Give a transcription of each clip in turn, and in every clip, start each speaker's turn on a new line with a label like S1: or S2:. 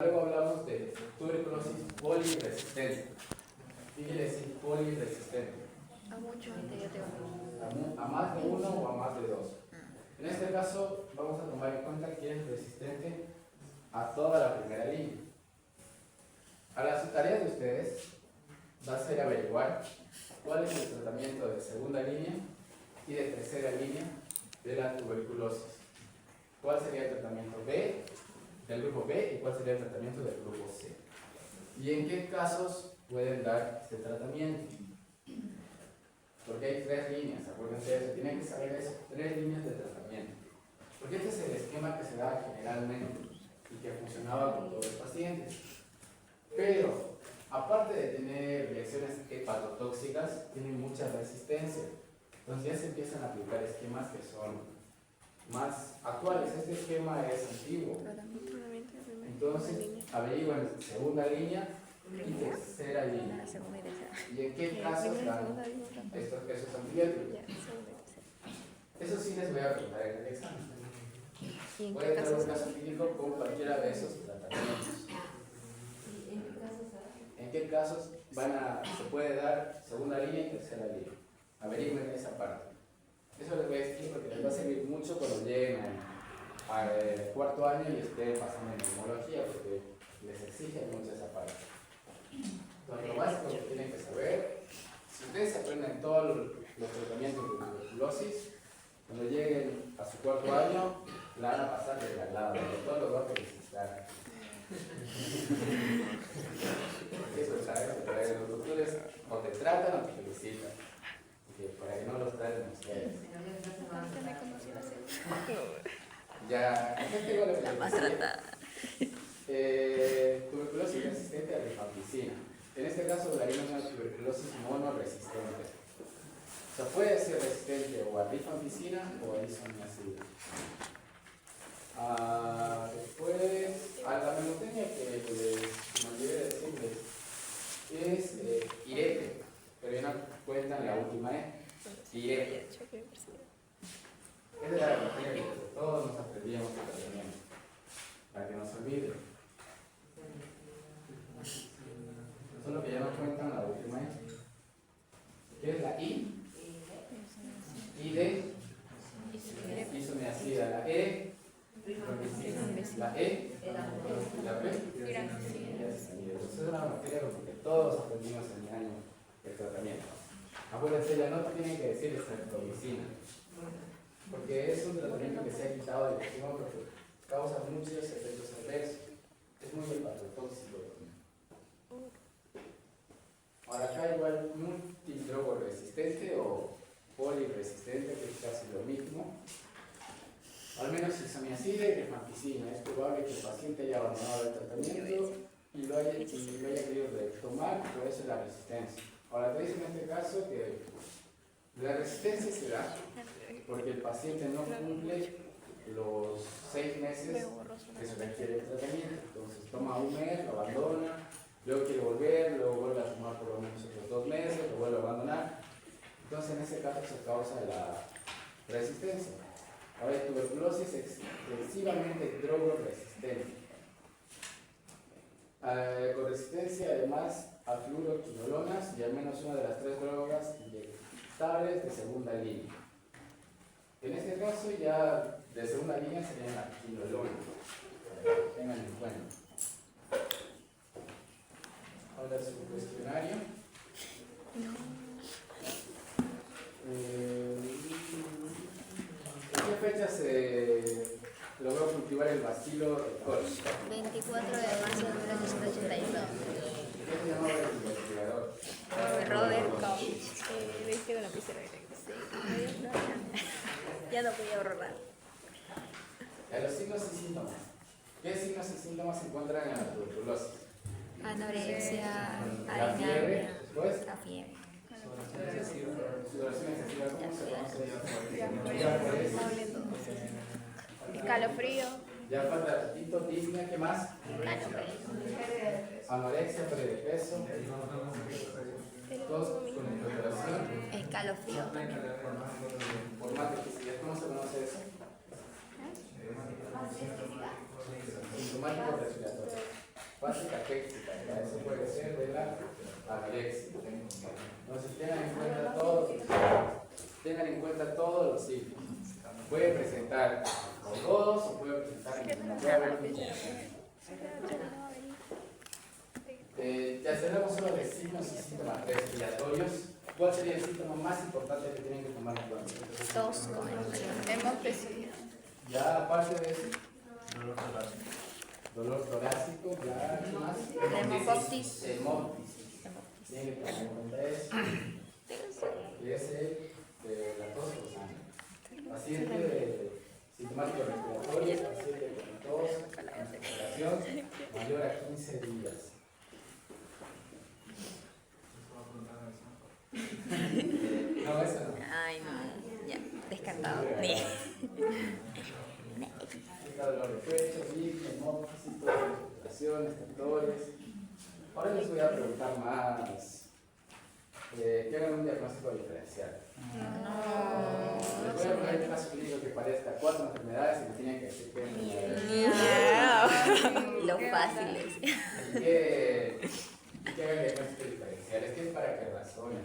S1: Luego hablamos de tuberculosis poliresistente. ¿Qué quiere decir poliresistente?
S2: A mucho antibiótico.
S1: A más de uno o a más de dos. En este caso vamos a tomar en cuenta que es resistente a toda la primera línea. Ahora, su tarea de ustedes va a ser averiguar cuál es el tratamiento de segunda línea y de tercera línea de la tuberculosis. ¿Cuál sería el tratamiento B del grupo B y cuál sería el tratamiento del grupo C? ¿Y en qué casos pueden dar este tratamiento? Porque hay tres líneas, acuérdense de eso, tienen que saber eso, tres líneas de tratamiento. Porque este es el esquema que se da generalmente y que funcionaba con todos los pacientes. Pero, aparte de tener reacciones hepatotóxicas, tienen mucha resistencia. Entonces ya se empiezan a aplicar esquemas que son más actuales. Este esquema es antiguo. Entonces, averigüen segunda línea y tercera línea. ¿Y en qué casos dan esos antibióticos? Eso sí les voy a preguntar en el examen. Puede dar un caso clínico con cualquiera de esos tratamientos. ¿En qué casos se puede dar segunda línea y tercera línea? Averigüen esa parte. Eso les voy a decir porque les va a servir mucho cuando lleguen al cuarto año y estén pasando en neumología, porque les exige mucho esa parte. Entonces, lo básico que tienen que saber, si ustedes aprenden todos los tratamientos de tuberculosis, cuando lleguen a su cuarto año, la van a pasar regalado, de todos los va a felicitar. Eso es algo que los doctores o te tratan o te felicitan. Para que no los traten ustedes. Ya, aquí tengo lo que les decía. Tuberculosis resistente a rifampicina. En este caso hablaríamos de una tuberculosis monoresistente. O sea, puede ser resistente o a rifampicina o a isoniazida. Después, a la menotenia que me olvidé de decirles es irete, pero ya no cuentan la última irete. Es de la materia que todos nos aprendíamos el tratamiento, para que no se olvide. Solo que ya no cuentan la última ¿qué es la I? I de isoniazida, la E, la E, la P. Entonces es una materia con que todos aprendimos en el año el tratamiento. Acuérdense, la nota tiene que decir estreptomicina, porque es un tratamiento que se ha quitado del esquema porque causa muchos efectos adversos. Es muy hepatotóxico. Ahora acá igual multidrogo resistente o poliresistente, que es casi lo mismo. Al menos isoniazida y rifampicina. Es probable que el paciente haya abandonado el tratamiento y lo haya querido retomar, por eso es la resistencia. Ahora te dicen en este caso que la resistencia se da porque el paciente no cumple los 6 meses que se requiere el tratamiento. Entonces toma un mes, lo abandona, luego quiere volver, luego vuelve a tomar por lo menos otros 2 meses, lo vuelve a abandonar. Entonces en ese caso se causa la resistencia. Ahora hay tuberculosis excesivamente drogoresistente. Con resistencia además a fluoroquinolonas y al menos una de las 3 drogas inyectables de segunda línea. En este caso ya de segunda línea serían las quinolonas. Tengan en cuenta. Ahora su cuestionario. ¿En qué fecha se logró cultivar el bacilo recursus?
S2: 24 de marzo de 1981.
S1: ¿Qué se llamaba el investigador?
S2: Robert Koch. Le hice con la lapicera. Sí. Ya no podía ahorrar.
S1: Los signos y síntomas. ¿Qué signos y síntomas se encuentran en la tuberculosis?
S2: Anorexia,
S1: La fiebre, después.
S2: la fiebre.
S1: Sudoración excesiva, ¿cómo se conoce?
S2: Escalofrío.
S1: Ya falta ratito, disnea, ¿qué más? Anorexia, sobrepeso. Tos con exploración.
S2: Escalofrío también.
S1: Formato físico, ¿cómo se conoce eso? Sintomático respiratorio. fase caquéxica, ¿ya? Eso puede ser de la alexia. Entonces tengan en cuenta todos los signos. Puede presentar o todos o puede presentar ninguno. Ya tenemos solo de signos y síntomas respiratorios. ¿Cuál sería el síntoma más importante que tienen que tomar en cuenta?
S2: Tos con hemopesía.
S1: Ya aparte de eso, dolor torácico, ya ¿qué más?
S2: Hemopoptis.
S1: Hemoptisis. Tienen que tomar en cuenta eso. Y ese de la tos por sangre. Paciente sintomático respiratorio, paciente con tos, concentración mayor a 15 días. No, eso no.
S2: Ay, no. Ya, descartado.
S1: Dolor de pecho, gripe, hemoptisis, concentraciones, tentores. Ahora les voy a preguntar más. Que hagan un diagnóstico diferencial. Les voy a poner un caso clínico que parezca 4 enfermedades y me tienen que decir qué enfermedades.
S2: Los fáciles.
S1: Y que hagan diagnóstico diferencial. Es que es para que razonen.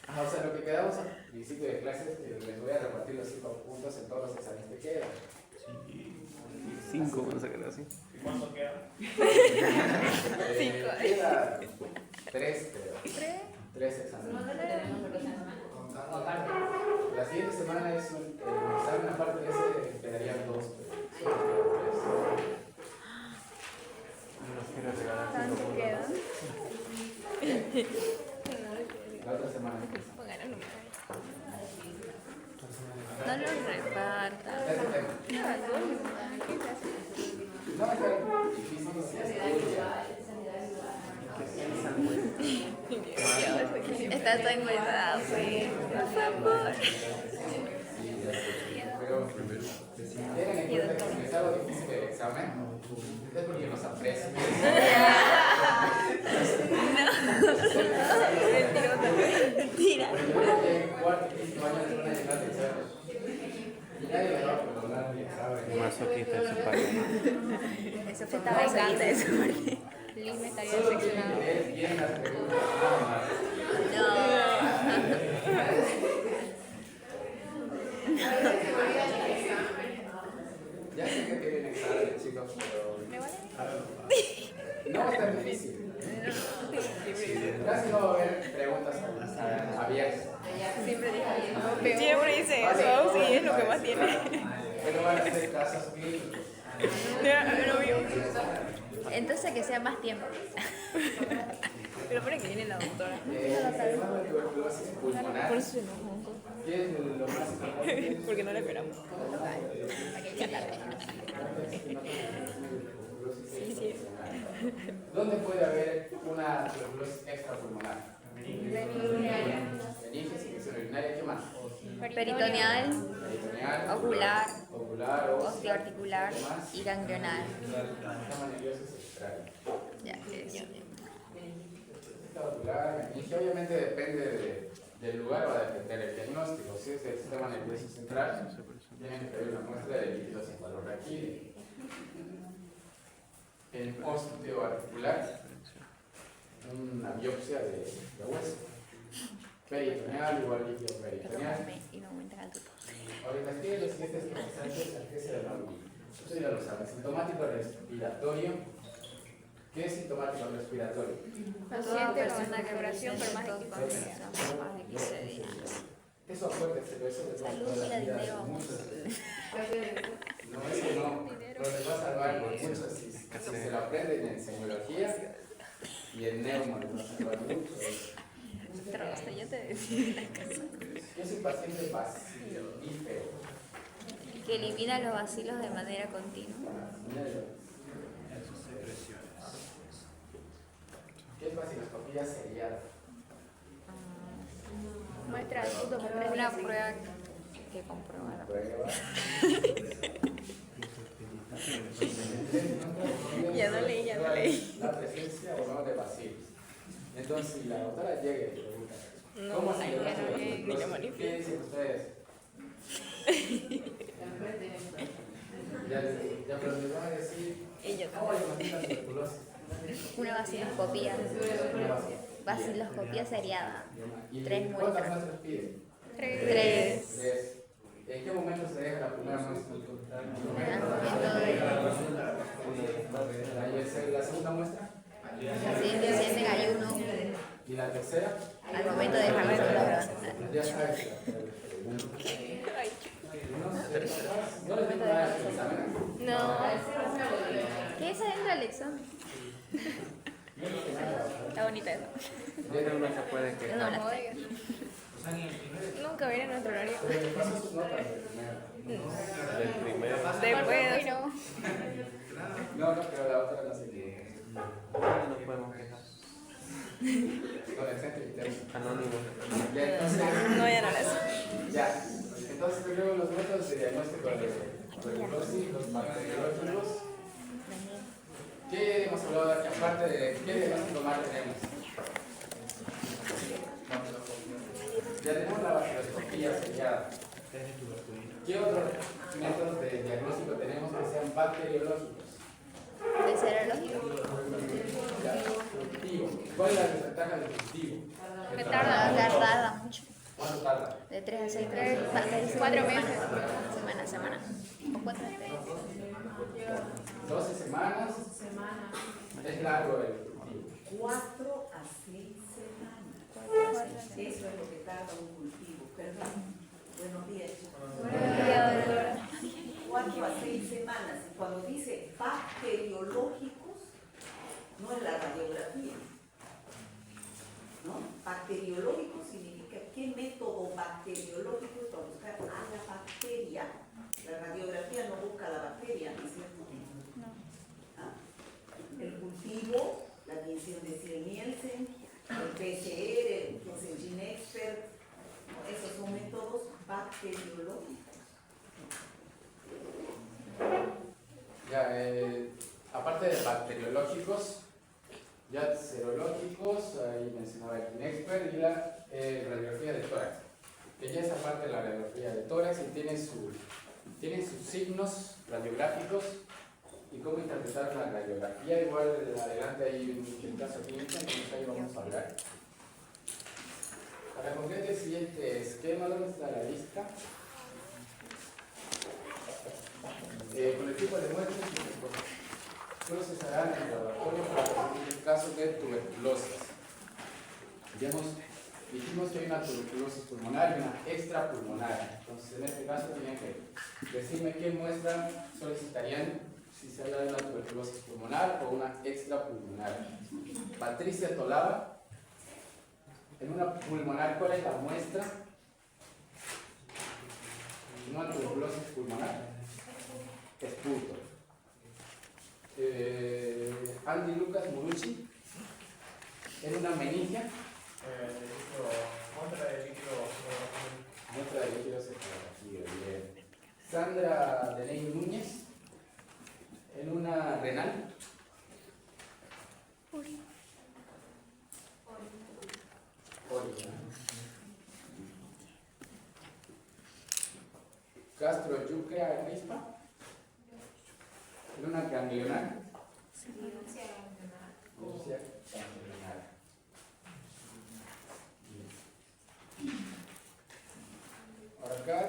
S1: O sea, lo que quedamos al principio de clase es que les voy a repartir los 5 puntos en todos los exámenes que quedan.
S3: 5, vamos a quedar así.
S4: ¿Y cuánto queda?
S1: Queda 3, creo. 3 exámenes. La siguiente semana es un examen, aparte de ese, quedarían 2.
S2: ¿Cuánto queda?
S1: La otra semana.
S2: Pongan los números. No los repartan.
S1: No, es difícil si estudia.
S2: Está tan cuidado, sí. Por favor.
S1: Pero tengan en cuenta que si les hago difícil el examen, es porque nos aprecian.
S2: Mentira.
S1: Cuarto y quinto año les van a llenar de examen. Y nadie les va a perdonar ni examen.
S3: Masoquista de su parte.
S2: Eso fue estaba enseguida de su parte.
S5: Liz me estaría
S1: Solo tienen que
S5: decepcionado.
S1: leer bien las preguntas, nada más. Ya sé que tienen examen, chicos, pero no es tan difícil. Casi no va a haber preguntas abiertas.
S5: Siempre dije,
S2: Siempre dice eso, sí, es lo que más tiene.
S1: Pero van a ser casos clínicos.
S2: Entonces que sea más tiempo. Pero pone que viene la doctora.
S1: Enfermedad de tuberculosis pulmonar.
S2: Por eso nos juntos.
S1: ¿Qué es lo más importante?
S2: Porque no la esperamos.
S1: ¿Dónde puede haber una tuberculosis extrapulmonar? Meninges, infección urinaria, ¿qué más?
S2: Peritoneal,
S1: Peritoneal,
S2: ocular,
S1: ocular,
S2: osteoarticular
S1: ¿qué más?
S2: y ganglional.
S1: Sistema nervioso central.
S2: Ya, que es.
S1: Ocular, meninge, obviamente depende del lugar, va a depender del diagnóstico. Si es del sistema nervioso central, tienen que pedir una muestra de líquido cefalorraquídeo. En osteoarticular, una biopsia de hueso. Peritoneal, igual líquido peritoneal.
S2: Y me aumentan al tutor.
S1: Ahorita tienen los siguientes procesantes al que se denomina. Eso ya lo saben. Sintomático respiratorio. ¿Qué es sintomático respiratorio?
S5: paciente con una quebración, pero más de
S2: Más de 15 días.
S1: Eso acuérdense, pero eso les va a
S2: Salud
S1: salvar
S2: y
S1: la
S2: la
S1: vida
S2: dinero.
S1: de muchos. No, eso no. Pero les va a salvar por muchos. Si se lo aprenden en semiología y en neuma les va a salvar mucho.
S2: Trosta, yo te decía la casa.
S1: Yo soy paciente bacilífero.
S2: Que elimina los bacilos de manera continua.
S1: ¿Qué es baciloscopía seriada?
S5: muestra el punto por
S2: Es
S5: tres
S2: una
S5: días.
S2: prueba que comprueba la
S1: Prueba.
S2: Ya no leí, ya no leí.
S1: La presencia o no de bacilos. Entonces, si la doctora llega y pregunta, ¿cómo se le da
S2: ya no leí, ni lo
S1: ¿Qué dicen ustedes? Ya, pero les voy a decir.
S2: Y yo
S1: ¿Cómo diagnostican la tuberculosis?
S2: Una vaciloscopía.
S1: Una base.
S2: Vaciloscopía seriada.
S1: ¿Y
S2: 3
S1: cuántas
S2: muestras.
S1: muestras piden?
S2: 3.
S1: 3. ¿En qué momento se deja la primera muestra? ¿Y la segunda muestra?
S2: Siguiente sienten ayuno.
S1: ¿Y la tercera?
S2: Al momento de dejar la segunda prueba.
S1: Ya sabes. No les digo nada del examen.
S2: No. ¿Qué es adentro del examen? Está bonita eso.
S3: Pero no se puede
S2: Yo
S3: quejar.
S2: no la sé.
S5: Nunca viene nuestro horario.
S1: Pero les paso sus notas del primero.
S3: Del primero.
S5: Después, no.
S1: No, pero la otra no sé qué.
S3: No podemos quejar.
S1: Adolescente interno.
S3: Anónimo.
S1: Ya, entonces.
S5: No, ya no la sé.
S1: Ya. Entonces tenemos los métodos de diagnóstico de tuberculosis, los bacteriológicos. ¿Qué hemos hablado aquí? Aparte de qué diagnóstico más tenemos. Ya tenemos la bacterioscopía sellada. ¿Qué otros métodos de diagnóstico tenemos que sean bacteriológicos?
S2: ¿De serológico?
S1: Ya, cultivo. ¿Cuál es la desventaja del cultivo?
S5: Me tarda.
S2: Tarda mucho.
S1: ¿Cuánto tarda?
S2: De 3 a 6 meses.
S5: 4 meses.
S2: Semana. O 4 meses.
S1: 12 semanas. Es largo el cultivo.
S4: 4 a 6 semanas. Eso es lo que tarda un cultivo. Perdón. Buenos días, chicos. 4 a 6 semanas. Y cuando dice bacteriológicos, no es la radiografía. ¿No? Bacteriológico significa qué método bacteriológico es para buscar a la bacteria. La radiografía no busca la bacteria, ¿no es cierto? ¿Ah? El cultivo, la admisión de Nielsen, el PCR, el Gene Expert, esos son métodos bacteriológicos.
S1: Ya, aparte de bacteriológicos, ya serológicos, ahí mencionaba el Kinexpert y la radiografía de tórax. Que ya esa parte de la radiografía de tórax y tiene sus signos radiográficos y cómo interpretar la radiografía. Igual adelante hay un caso clínico, entonces ahí vamos a hablar. Para concretar el siguiente esquema, ¿dónde está la lista? Con el tipo de muestras que se procesarán en el laboratorio para el caso de tuberculosis. Dijimos que hay una tuberculosis pulmonar y una extrapulmonar. Entonces, en este caso, tienen que decirme qué muestra solicitarían si se habla de una tuberculosis pulmonar o una extrapulmonar. Patricia Tolaba, en una pulmonar, ¿cuál es la muestra? En una tuberculosis pulmonar. Esputo. Andy Lucas Murucci, en una meningia.
S6: Muestra de líquido.
S1: Muestra de líquido cefalorraquídeo, bien. Sandra Deney Núñez, en una renal. Orina. Castro Yucre Agrispa, en una ganglionar. Minucia ganglionar. Ahora acá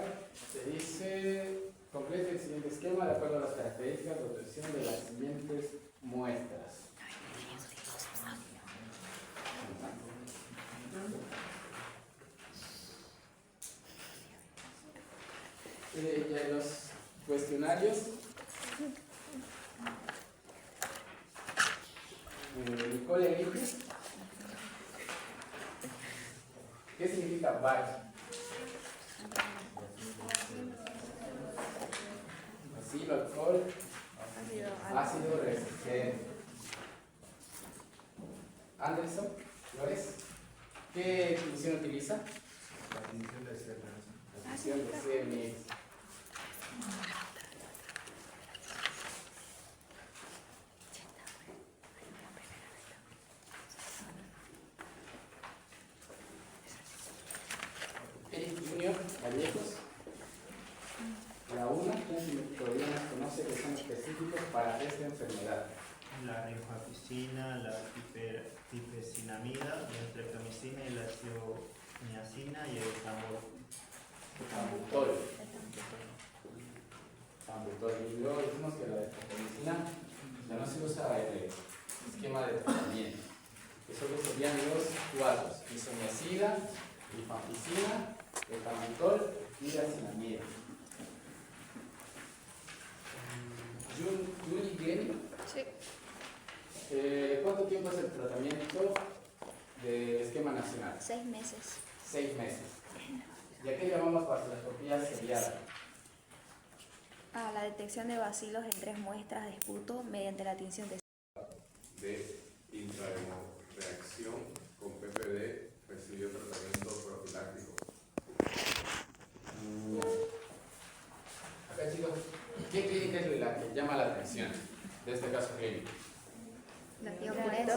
S1: se dice, complete el siguiente esquema de acuerdo a las características de obtención de las siguientes muestras. Ya los cuestionarios. Nicole Enrique. ¿Qué significa VAR? Acilo, alcohol, ácido resistente. Anderson Flores, ¿qué función utiliza?
S6: La definición de
S1: La función de CMX. Eric Junior Gallegos, la una, quien todavía nos conoce para esta enfermedad?
S6: La rifampicina, la tipesinamida, la streptomicina y la isoniazida y el
S1: Tambutol. Tambutol. Y luego decimos que la streptomicina ya no se usa en el esquema de tratamiento. Eso serían los cuatro: isoniazida, rifampicina, el tambutol y la sinamida. Yuri Geni,
S5: Sí.
S1: ¿cuánto tiempo es el tratamiento del esquema nacional?
S2: 6 meses.
S1: 6 meses. ¿Y a qué llamamos vaciloscopía seriada?
S2: A la detección de bacilos en 3 muestras de esputo mediante la tinción de
S7: De intrahemorreacción con PPD recibió tratamiento profiláctico.
S1: Acá, chicos, ¿qué clínica es la que llama la atención de este caso clínico?
S2: la diafuresis.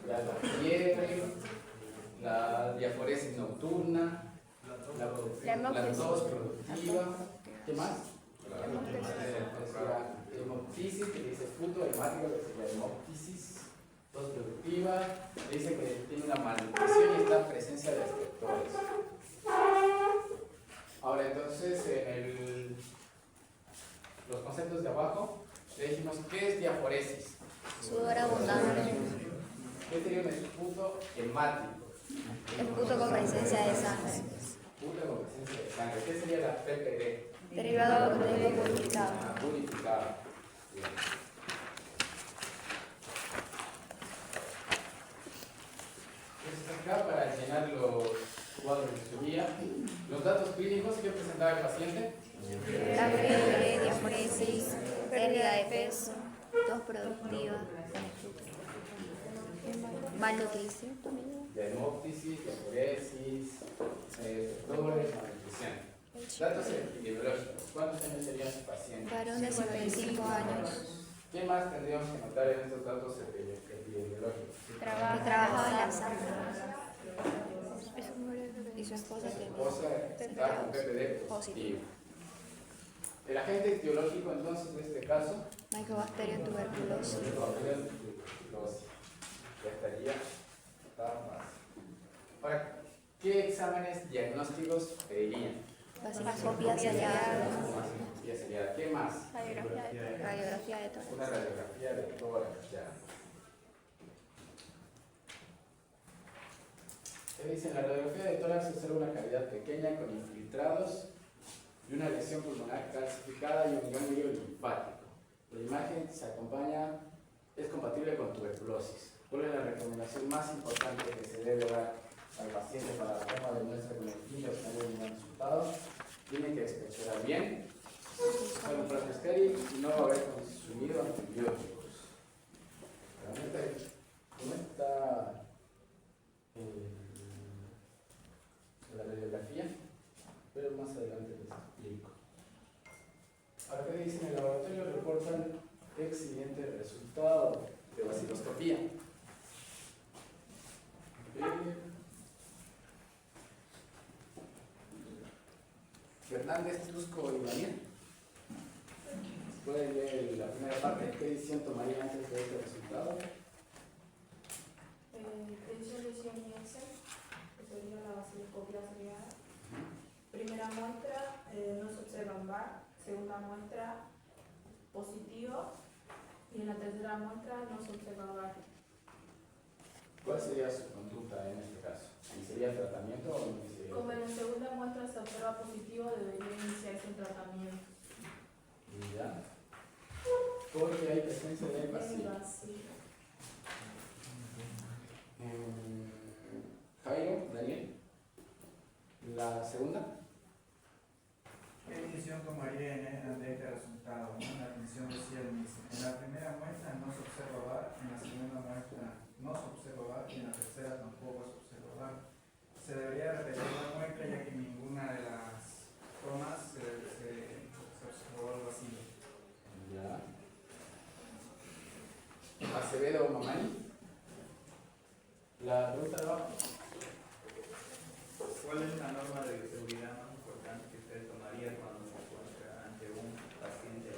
S1: La fiebre, la diaforesis nocturna, la tos productiva, ¿qué más? La hemoptisis, que dice esputo hemático, que sería hemoptisis, tos productiva, dice que tiene una malnutrición y está presencia de estreptores. Ahora entonces, en los conceptos de abajo, le dijimos, ¿qué es diaforesis?
S2: Sudor abundante.
S1: ¿Qué sería un esputo hemático?
S2: Esputo con presencia de sangre.
S1: Esputo con presencia de sangre. ¿Qué sería la PPD?
S2: Derivado de purificado.
S1: Purificado. Bien. Entonces acá, para llenar los cuadros de su guía, los datos clínicos que presentaba el paciente.
S2: La fiebre, diaforesis, pérdida de peso, tos productiva, malnutrición también.
S1: De hemoptisis, diaforesis, estreptores, malnutrición. Datos epidemiológicos. ¿Cuántos años sería su paciente?
S2: Varón de 55 años.
S1: ¿Qué más tendríamos que notar en estos datos epidemiológicos?
S2: Que trabajaba en la sangre. Y su esposa
S1: Su
S2: tenía.
S1: esposa estaba con PPD positivo. El agente etiológico entonces de este caso,
S2: Mycobacterium tuberculosis.
S1: tuberculosis. Ya estaría. Está fácil. Ahora, ¿qué exámenes diagnósticos pedirían?
S2: Vaciloscopía seriada.
S1: Vaciloscopía seriada. ¿Qué más?
S2: Radiografía de tórax.
S1: Una radiografía de tórax ya. ¿Qué dice? En la radiografía de tórax se observa una cavidad pequeña con infiltrados y una lesión pulmonar calcificada y un ganglio linfático. La imagen es compatible con tuberculosis. ¿Cuál es la recomendación más importante que se debe dar al paciente para la toma de muestra con el fin de obtener un buen resultado? Tiene que expectorar bien, usar un frasco estéril y no haber consumido antibióticos. Realmente, ¿cómo está la radiografía? Pero más adelante les explico. Ahora, ¿qué dicen? En el laboratorio reportan excelente resultado de vaciloscopía. Fernández, Trusco y Daniel. ¿Pueden leer la primera parte? ¿Qué decisión tomaría antes de este resultado?
S8: Tensión, lesión y Excel, que sería la vaciloscopía seriada. Primera muestra, no se observa un VAR. Segunda muestra, positivo. Y en la tercera muestra no se observa VAR.
S1: ¿Cuál sería su conducta en este caso? ¿Iniciaría tratamiento o no iniciaría?
S8: Como en la segunda muestra se observa positivo, debería iniciarse el tratamiento.
S1: Ya. Porque hay presencia de vacío. Jairo, Daniel. La segunda.
S6: ¿Qué decisión tomaría ante este resultado? ¿No? La atención decía el mismo. En la primera muestra no se observa VAR, en la segunda muestra no se observa VAR y en la tercera tampoco se observa VAR. Se debería repetir la muestra ya que ninguna de las tomas se observó algo así.
S1: Ya. Acevedo o Mamani. La pregunta de abajo.
S6: ¿Cuál es la norma de seguridad más importante que usted tomaría cuando se encuentra ante un paciente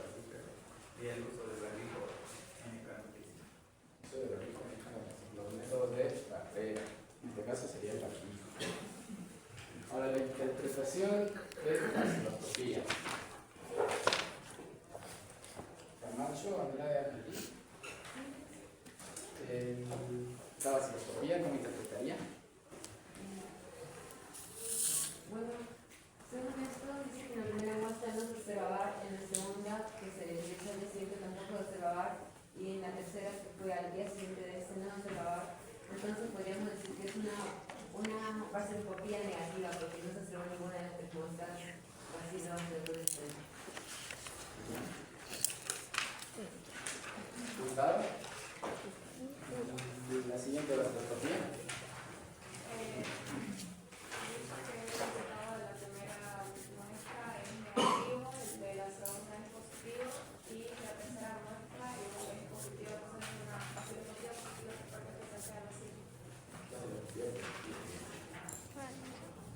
S1: baciloscopía, ¿cómo interpretaría?
S9: Bueno, según esto, dice que en la primera muestra no se observa bar, en la segunda, que se realizó al día siguiente, tampoco se observa bar, y en la tercera, que fue al día siguiente de este, no se observa bar. Entonces, podríamos decir que es una vasculoscopía negativa, porque no se observó ninguna de las tres muestras vacilos de todo este.
S1: ¿Gustavo? La siguiente vasculoscopía.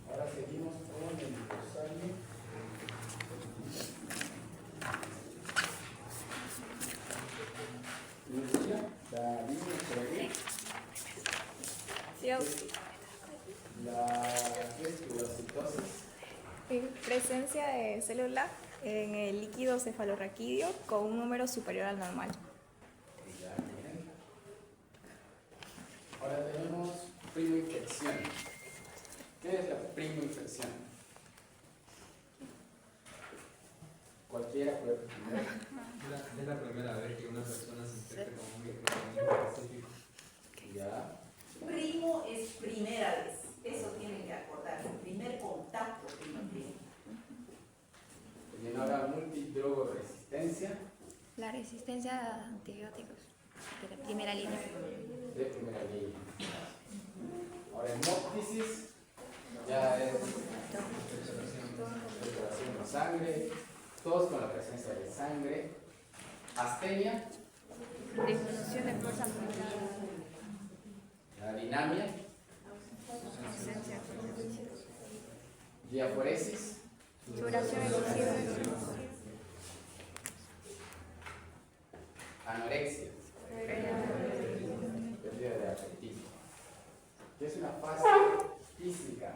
S1: Ahora seguimos con el rosario. Lucía, David, por aquí.
S2: Sí,
S1: La esclerocitosis.
S2: presencia de célula en el líquido cefalorraquídeo con un número superior al normal.
S1: Ya, bien. Ahora tenemos primoinfección. ¿Qué es la primoinfección? Cualquiera puede primero.
S10: Es la primera vez que una persona se infecta con un microorganismo específico.
S1: Ya.
S4: Primo es primera vez. Eso tienen que acordarse. Primer contacto, primo.
S1: También ahora multidrogoresistencia
S5: La resistencia a antibióticos de la primera línea.
S1: de primera línea. Ahora hemóptisis ya es filtración de sangre, todos con la presencia de sangre. Astenia,
S2: Disminución de fuerza muscular.
S1: la dinamia, diaforesis,
S2: Sudoración excesiva.
S1: anorexia, pérdida de apetito, que es una fase física.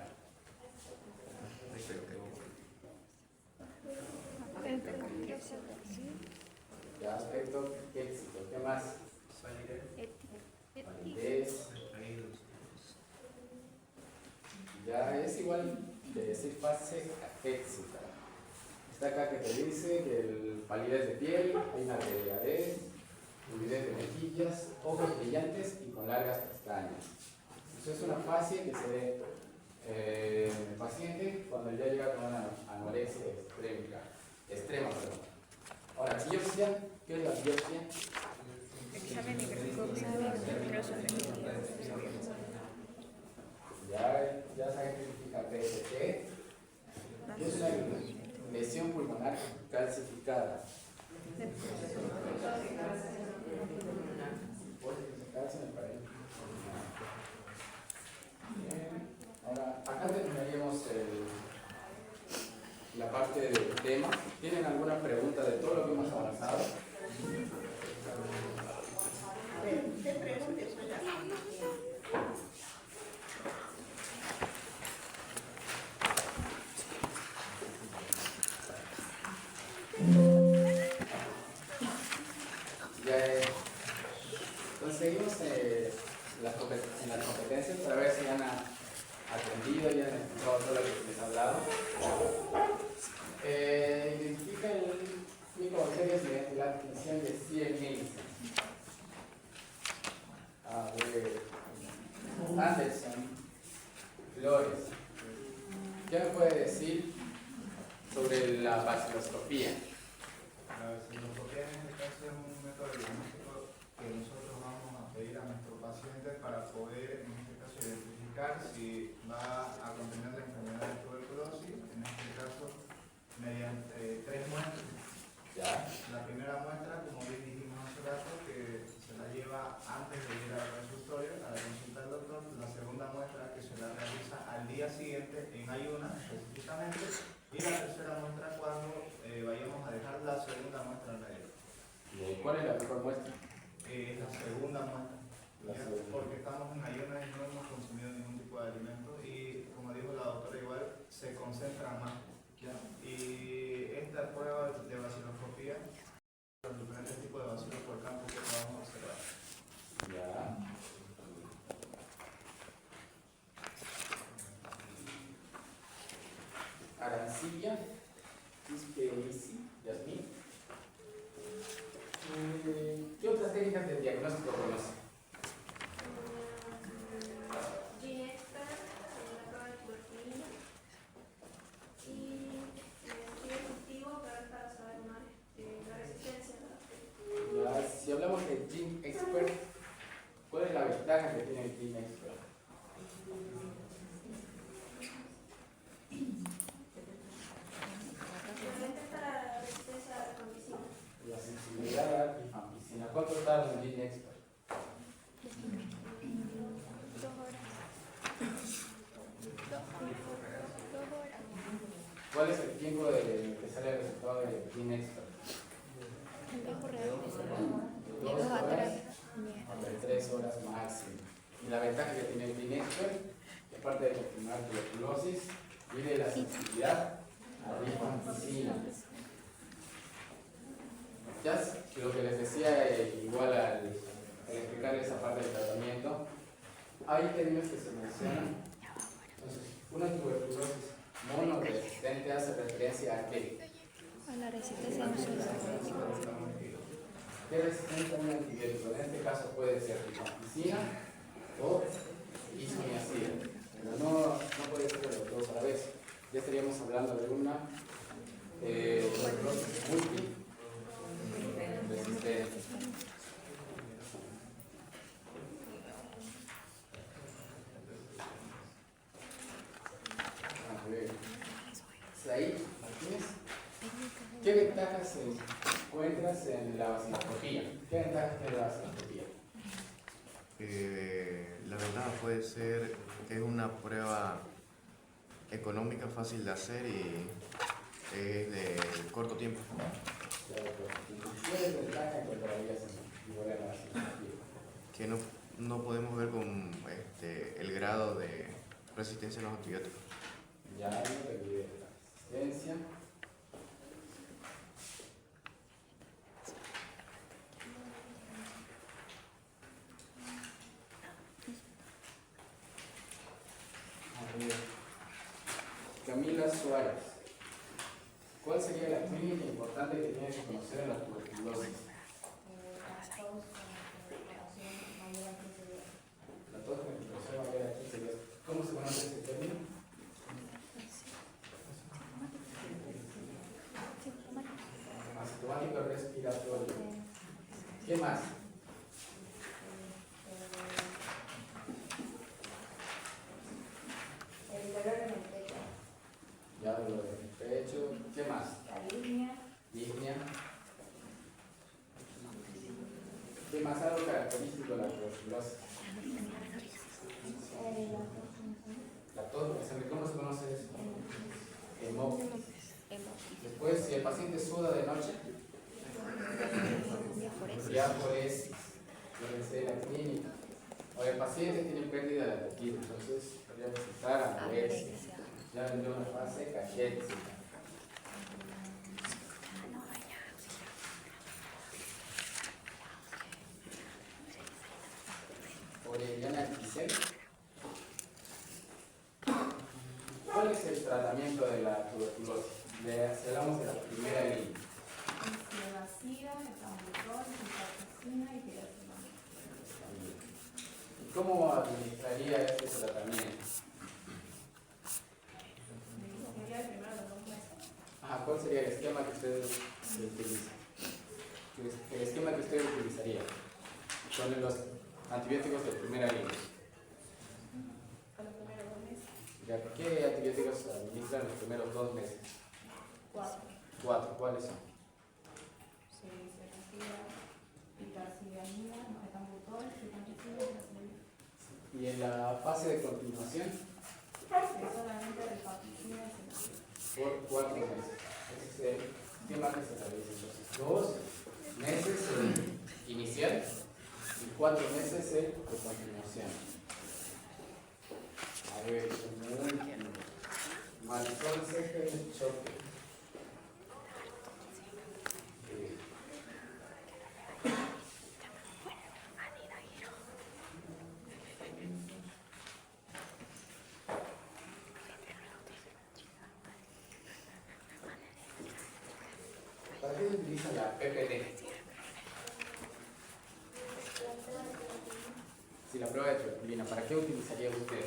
S1: Ya aspecto éxito, ¿qué más? Validez. Ya es igual de decir fase aféxica. Está acá que te dice que el palidez de piel, hay una delgadez, fluidez de mejillas, ojos brillantes y con largas pestañas. Eso es una fase que se ve en el paciente cuando ya llega con una anorexia extrema. Perdón. Ahora, biopsia, ¿qué es la biopsia?
S2: Examen microscópico.
S1: Ya sabes qué significa PST. Es una lesión pulmonar calcificada. Bien. Ahora, acá terminaríamos la parte del tema. ¿Tienen alguna pregunta de todo lo que hemos avanzado?
S4: Usted pregunte, soy la
S1: Entonces seguimos en las competencias para ver si han atendido y han escuchado todo lo que les he hablado. Identifica el microbacterias mediante la adquisición de 100 miligramos. A ver, Anderson, Flores, ¿qué me puede decir sobre la baciloscopía?
S6: La vaciloscopía en este caso es un método diagnóstico que nosotros vamos a pedir a nuestros pacientes para poder, en este caso, identificar si va a contener la enfermedad de tuberculosis, en este caso, mediante 3 muestras.
S1: ¿Ya?
S6: La primera muestra, como bien dijimos hace rato, que se la lleva antes de ir al consultorio, a la consulta del doctor. La segunda muestra que se la realiza al día siguiente en ayunas específicamente. Y la tercera muestra cuando vayamos a dejar la segunda muestra al médico.
S1: ¿Y cuál es la mejor muestra?
S6: La segunda muestra.
S1: La
S6: ¿ya?
S1: segunda.
S6: Porque estamos en ayunas y no hemos consumido ningún tipo de alimento y, como dijo la doctora, igual se concentra más. ¿Ya? Y esta prueba de vaciloscopía, los diferentes tipos de vacilos por campo que vamos a observar.
S1: Ya. ventaja que tiene el Clean Expert.
S8: Realmente para la resistencia a la campesina.
S1: La sensibilidad a la rifampicina. ¿Cuánto tarda el Clean Expert?
S2: 2 horas. 2 horas.
S1: ¿Cuál es el tiempo de que sale el resultado del Clean Expert?
S2: En tiempo real.
S1: 2
S2: 2 a 3.
S1: horas o 3 horas máximo. Y la ventaja que tiene el Clean Expert, aparte de confirmar tuberculosis, viene la sensibilidad a rifampicina. Ya lo que les decía, igual al explicar esa parte del tratamiento, hay términos que se mencionan. Entonces, una tuberculosis monoresistente hace referencia a qué?
S2: A la resistencia a un solo antibiótico.
S1: ¿Qué resistencia a un antibiótico? En este caso puede ser rifampicina o isoniazida, pero no puede ser de los dos a la vez. Ya estaríamos hablando de una tuberculosis multiresistente. A ver, Said Martínez, ¿qué ventajas encuentras en la vaciloscopía? ¿Qué ventajas tiene la vaciloscopía?
S11: La ventaja puede ser que es una prueba económica, fácil de hacer y es de corto tiempo.
S1: ¿Qué desventaja encontrarías en la vaciloscopía?
S11: Que no podemos ver con el grado de resistencia a los antibióticos.
S1: Ya no te olvides de la resistencia. A ver. Camila Suárez, ¿cuál sería la clínica importante que tienes que conocer en la tuberculosis? La tos con infección mayor a 15 días. ¿Cómo se conoce este término? Asintomático respiratorio. ¿Qué más?
S8: El dolor en el pecho.
S1: Ya dolor en el pecho. ¿Qué más?
S8: La línea.
S1: Disnea. ¿Qué más? Algo característico de la tuberculosis. La tos, ¿cómo se conoce eso? Hemófilis. Después, si el paciente suda de noche, diaforesis, debe ser la clínica. O el paciente tiene pérdida de apetito, entonces podríamos estar anorexia. Ya en una fase cachexia. Orellana Giselle. ¿Cuál es el tratamiento de la tuberculosis? Hablamos de la primera línea.
S8: Vacía, metambutol, ciprofloxacina y tirasemana.
S1: ¿Cómo administraría este tratamiento?
S8: Sería el primero de 2 meses.
S1: ¿Cuál sería el esquema que usted utiliza? El esquema que usted utilizaría son los antibióticos de primera línea.
S8: A los primeros 2 meses.
S1: ¿Qué antibióticos se administran los primeros 2 meses? 4. ¿Cuáles son?
S8: Piperacillamida, metambutol, ciprofloxacina y tirasemana.
S1: ¿Y en la fase de continuación?
S8: Solamente rifampicina y ciprofloxacina.
S1: Por 4 meses. Ese es el esquema que se realiza. Entonces, 2 meses el inicial y 4 meses el de continuación. A ver, Marisol Ceja Choque. ¿Para qué se utiliza la PPD? Si la prueba de troponina, ¿para qué utilizaría usted?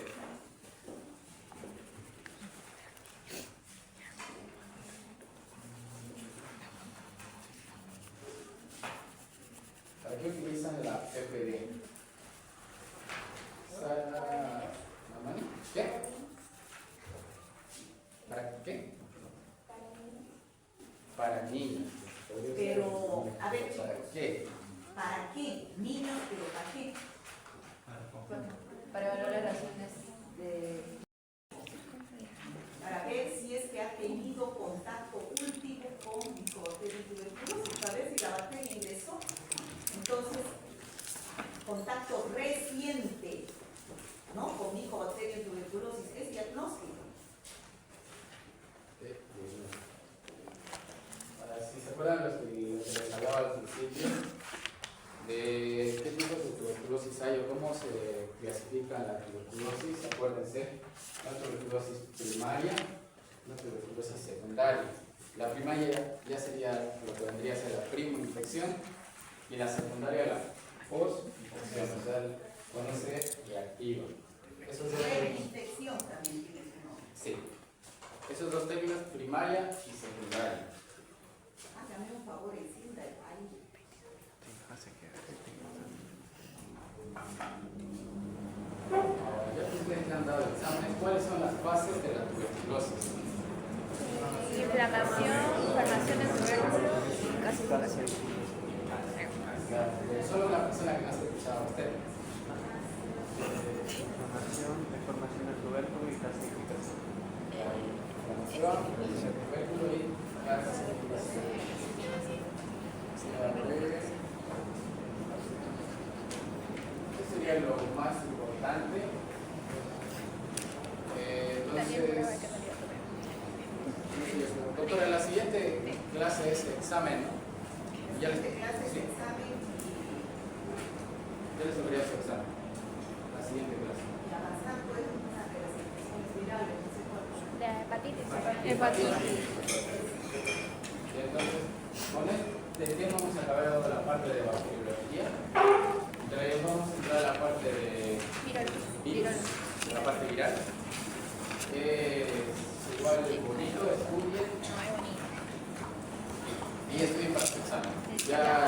S1: ¿Para qué utilizan la PPD?
S4: ver, chicos.
S1: ¿Para qué?
S4: ¿Para qué? Niños, pero ¿para qué?
S9: Para valorar razones de...
S4: Para ver si es que ha tenido contacto último con Mycobacterium tuberculosis, para ver si la bacteria ingresó. Entonces, contacto reciente, ¿no? Con Mycobacterium tuberculosis, es diagnóstico.
S1: Si se acuerdan lo que les hablaba al principio, de qué tipos de tuberculosis hay o cómo se clasifica la tuberculosis, acuérdense, la tuberculosis primaria, la tuberculosis secundaria. La primaria ya sería lo que vendría a ser la primo-infección y la secundaria la post-infección, o sea, cuando se reactiva. Esos dos términos.
S4: Infección también tiene su nombre.
S1: Sí. Esos dos términos, primaria y secundaria.
S4: Hágame un favor, encienda el aire.
S1: Ahora, ya que ustedes ya han dado el examen, ¿cuáles son las fases de la tuberculosis?
S2: Inflamación, formación de tubérculo y clasificación.
S1: Solo una persona que no se escuchaba usted.
S3: Información del tubérculo y clasificación.
S1: Formación, el tubérculo y clasificación. Esto sería lo más importante. Entonces, doctora, la siguiente clase es examen, ¿no? Ya les,
S4: clase
S1: sí.
S4: de examen
S1: Ya les debería su examen. La siguiente clase.
S4: y avanzando es una de las infecciones virales, no sé cuál.
S2: La hepatitis.
S1: Y entonces, con este tema hemos acabado la parte de bacteriología. Entonces vamos a entrar a la parte de virus, la parte viral. Es igual bonito, estudien y estudien para su examen. Ya